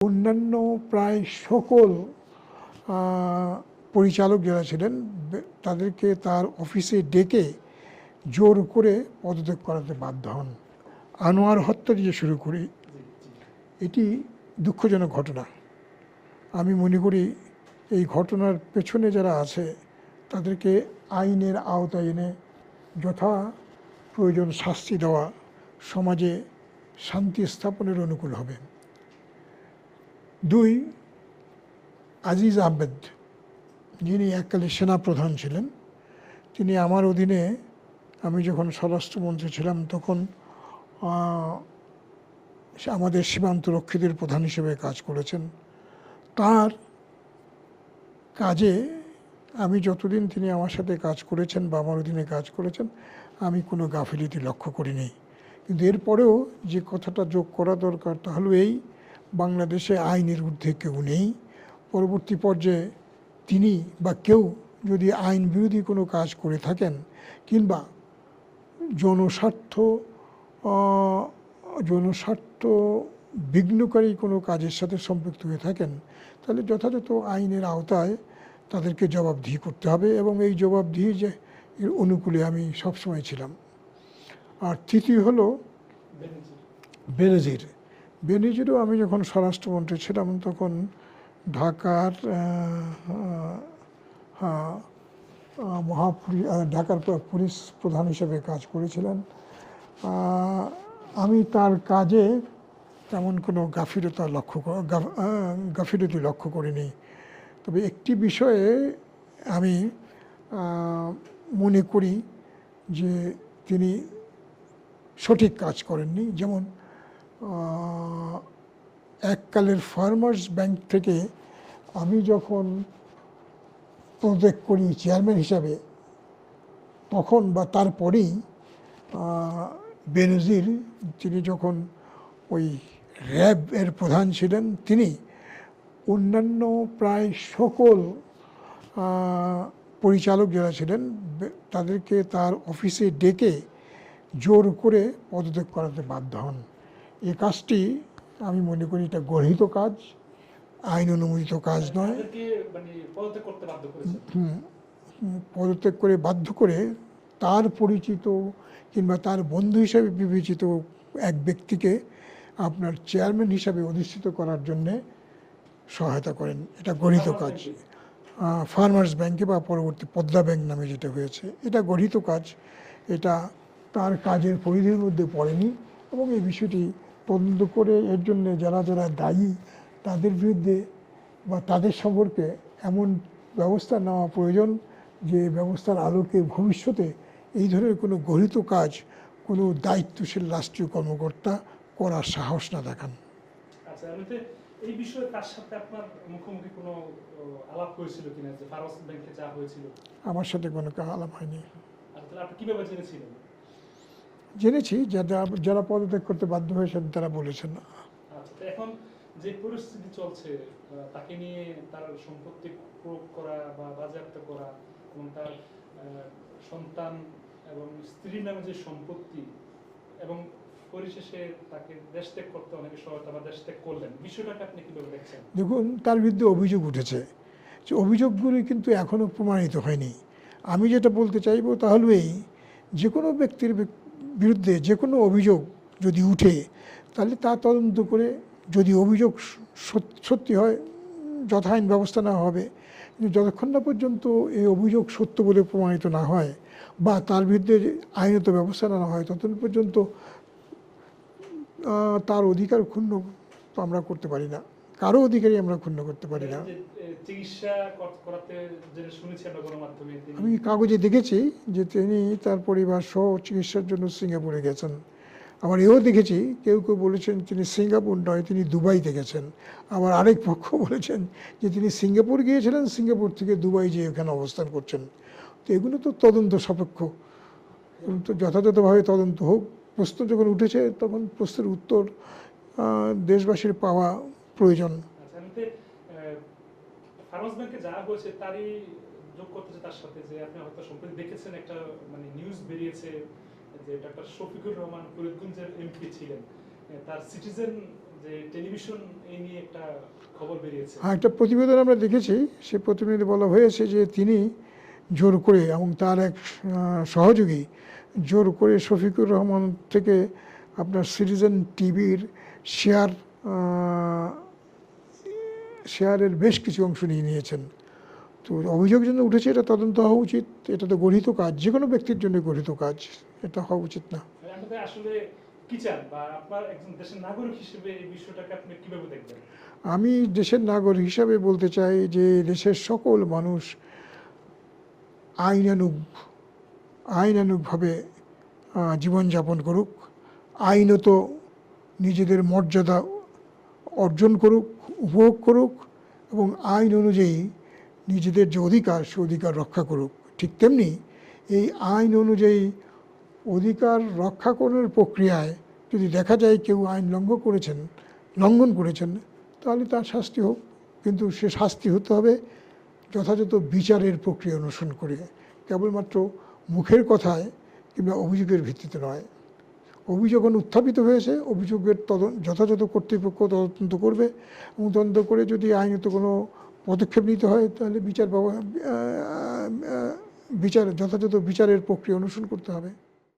অন্যান্য প্রায় সকল পরিচালক যারা ছিলেন তাদেরকে তার অফিসে ডেকে জোর করে পদত্যাগ করাতে বাধ্য হন। আনোয়ার হত্যা দিয়ে শুরু করি, এটি দুঃখজনক ঘটনা। আমি মনে করি এই ঘটনার পেছনে যারা আছে তাদেরকে আইনের আওতায় এনে যথা প্রয়োজন শাস্তি দেওয়া সমাজে শান্তি স্থাপনের অনুকূল হবে। 2, আজিজ আহমেদ, যিনি এককালে সেনাপ্রধান ছিলেন, তিনি আমার অধীনে আমি যখন স্বরাষ্ট্রমন্ত্রী ছিলাম তখন আমাদের সীমান্ত রক্ষীদের প্রধান হিসেবে কাজ করেছেন। তার কাজে আমি যতদিন তিনি আমার সাথে কাজ করেছেন বা আমার অধীনে কাজ করেছেন আমি কোনো গাফিলতি লক্ষ্য করিনি। কিন্তু এরপরেও যে কথাটা যোগ করা দরকার তা হলো এই, বাংলাদেশে আইনের ঊর্ধ্বে কেউ নেই। পরবর্তী পর্যায়ে তিনি বা কেউ যদি আইন বিরোধী কোনো কাজ করে থাকেন কিংবা জনস্বার্থ বিঘ্নকারী কোনো কাজের সাথে সম্পৃক্ত হয়ে থাকেন তাহলে যথাযথ আইনের আওতায় তাদেরকে জবাবদিহি করতে হবে এবং এই জবাবদিহি যে এর অনুকূলে আমি সবসময় ছিলাম। আর তৃতীয় হলো বেনজিরও আমি যখন স্বরাষ্ট্রমন্ত্রী ছিলাম তখন ঢাকার ঢাকার পুলিশ প্রধান হিসেবে কাজ করেছিলেন। আমি তার কাজে তেমন কোনো গাফিলতি লক্ষ্য করিনি। তবে একটি বিষয়ে আমি মনে করি যে তিনি সঠিক কাজ করেননি। যেমন এককালের ফার্মার্স ব্যাংক থেকে আমি যখন পদত্যাগ করি চেয়ারম্যান হিসাবে তখন বা তারপরেই বেনজির, তিনি যখন ওই র্যাব এর প্রধান ছিলেন, তিনি অন্যান্য প্রায় সকল পরিচালক যারা ছিলেন তাদেরকে তার অফিসে ডেকে জোর করে পদত্যাগ করাতে বাধ্য হন। এই কাজটি আমি মনে করি এটা গর্হিত কাজ, আইন অনুমোদিত কাজ নয়। পদত্যাগ করে বাধ্য করে তার পরিচিত কিংবা তার বন্ধু হিসাবে বিবেচিত এক ব্যক্তিকে আপনার চেয়ারম্যান হিসাবে অধিষ্ঠিত করার জন্যে সহায়তা করেন, এটা গর্হিত কাজ। ফার্মার্স ব্যাংকে বা পরবর্তী পদ্মা ব্যাংক নামে যেটা হয়েছে, এটা গর্হিত কাজ, এটা তার কাজের পরিধির মধ্যে পড়েনি এবং এই বিষয়টি তদন্ত করে এর জন্য যারা যারা দায়ী তাদের বিরুদ্ধে বা তাদের সম্পর্কে এমন ব্যবস্থা নেওয়া প্রয়োজন যে ব্যবস্থার আলোকে ভবিষ্যতে এই ধরনের কোনো গর্হিত কাজ কোনো দায়িত্বশীল রাষ্ট্রীয় কর্মকর্তা করার সাহস না দেখান। আচ্ছা, এই বিষয়ে তার সাথে আপনার মুখোমুখি কোনো আলাপ হয়েছিল কিনা, যে ফারস ব্যাংকে যা হয়েছিল? আমার সাথে কোনো আলাপ হয়নি। আচ্ছা, আপনি কিভাবে জেনেছিলেন? জেনেছি যারা পদত্যাগ করতে বাধ্য হয়েছেন তারা বলেছেন। আচ্ছা, এখন যে পরিস্থিতি চলছে তাকে নিয়ে তার সম্পত্তি প্রয়োগ করা বা বাজেয়াপ্ত করা এবং তার সন্তান এবং স্ত্রীর নামে যে সম্পত্তি এবং পরিশেষে তাকে দেশ ত্যাগ করতে অনেকে সহায়তা বা দেশ ত্যাগ করলেন, বিষয়টাকে আপনি কিভাবে দেখছেন? দেখুন, তার বিরুদ্ধে অভিযোগ উঠেছে, যে অভিযোগগুলি কিন্তু এখনও প্রমাণিত হয়নি। আমি যেটা বলতে চাইব তাহলে এই, যে কোনো ব্যক্তির বিরুদ্ধে যে কোনো অভিযোগ যদি উঠে তাহলে তা তদন্ত করে যদি অভিযোগ সত্যি হয় যথা আইন ব্যবস্থা নেওয়া হবে। কিন্তু যতক্ষণ না পর্যন্ত এই অভিযোগ সত্য বলে প্রমাণিত না হয় বা তার বিরুদ্ধে আইনত ব্যবস্থা নেওয়া হয় ততক্ষণ পর্যন্ত তার অধিকার ক্ষুণ্ণ আমরা করতে পারি না, কারো অধিকারই আমরা ক্ষুণ্ণ করতে পারি না। আমি কাগজে দেখেছি যে তিনি তার পরিবার সহ চিকিৎসার জন্য সিঙ্গাপুরে গেছেন। আবার এও দেখেছি কেউ কেউ বলেছেন তিনি সিঙ্গাপুর নয়, তিনি দুবাইতে গেছেন। আবার আরেক পক্ষ বলেছেন যে তিনি সিঙ্গাপুর গিয়েছিলেন, সিঙ্গাপুর থেকে দুবাই যেয়ে এখানে অবস্থান করছেন। তো এগুলো তো তদন্ত সাপেক্ষ, তো যথাযথভাবে তদন্ত হোক। প্রশ্ন যখন উঠেছে তখন প্রশ্নের উত্তর দেশবাসীর পাওয়া প্রয়োজন। ফারস ব্যাংকে যা হয়েছে তারই যোগ করতেছে তার সাথে যে আপনি হয়তো সম্প্রতি দেখেছেন একটা নিউজ বেরিয়েছে যে ডক্টর শফিকুর রহমান ফরিদগঞ্জের এমপি ছিলেন, তার সিটিজেন যে টেলিভিশন এই নিয়ে একটা খবর বেরিয়েছে। একটা প্রতিবেদন আমরা দেখেছি, সে প্রতিবেদনে বলা হয়েছে যে তিনি জোর করে এবং তার এক সহযোগী জোর করে শফিকুর রহমান থেকে আপনার সিটিজেন টিভির শেয়ারের বেশ কিছু অংশ নিয়ে নিয়েছেন। তো অভিযোগ জন্য উঠেছে, এটা তদন্ত হওয়া উচিত। এটা তো গঠিত কাজ, যে কোনো ব্যক্তির জন্য গঠিত কাজ, এটা হওয়া উচিত না। আমাদের আসলে কি চান, বা আপনার একজন দেশের নাগরিক হিসেবে এই বিষয়টাকে আপনি কিভাবে দেখবেন? আমি দেশের নাগরিক হিসাবে বলতে চাই যে দেশের সকল মানুষ আইনানুগভাবে জীবনযাপন করুক, আইনত নিজেদের মর্যাদা অর্জন করুক, উপভোগ করুক, এবং আইন অনুযায়ী নিজেদের যে অধিকার সে অধিকার রক্ষা করুক। ঠিক তেমনি এই আইন অনুযায়ী অধিকার রক্ষাকরণের প্রক্রিয়ায় যদি দেখা যায় কেউ আইন লঙ্ঘন করেছেন, তাহলে তার শাস্তি হোক, কিন্তু সে শাস্তি হতে হবে যথাযথ বিচারের প্রক্রিয়া অনুসরণ করে, কেবলমাত্র মুখের কথায় কিংবা অভিযোগের ভিত্তিতে নয়। অভিযোগ যখন উত্থাপিত হয়েছে, অভিযোগের যথাযথ কর্তৃপক্ষ তদন্ত করবে, এবং তদন্ত করে যদি আইনত কোনো পদক্ষেপ নিতে হয় তাহলে যথাযথ বিচারের প্রক্রিয়া অনুসরণ করতে হবে।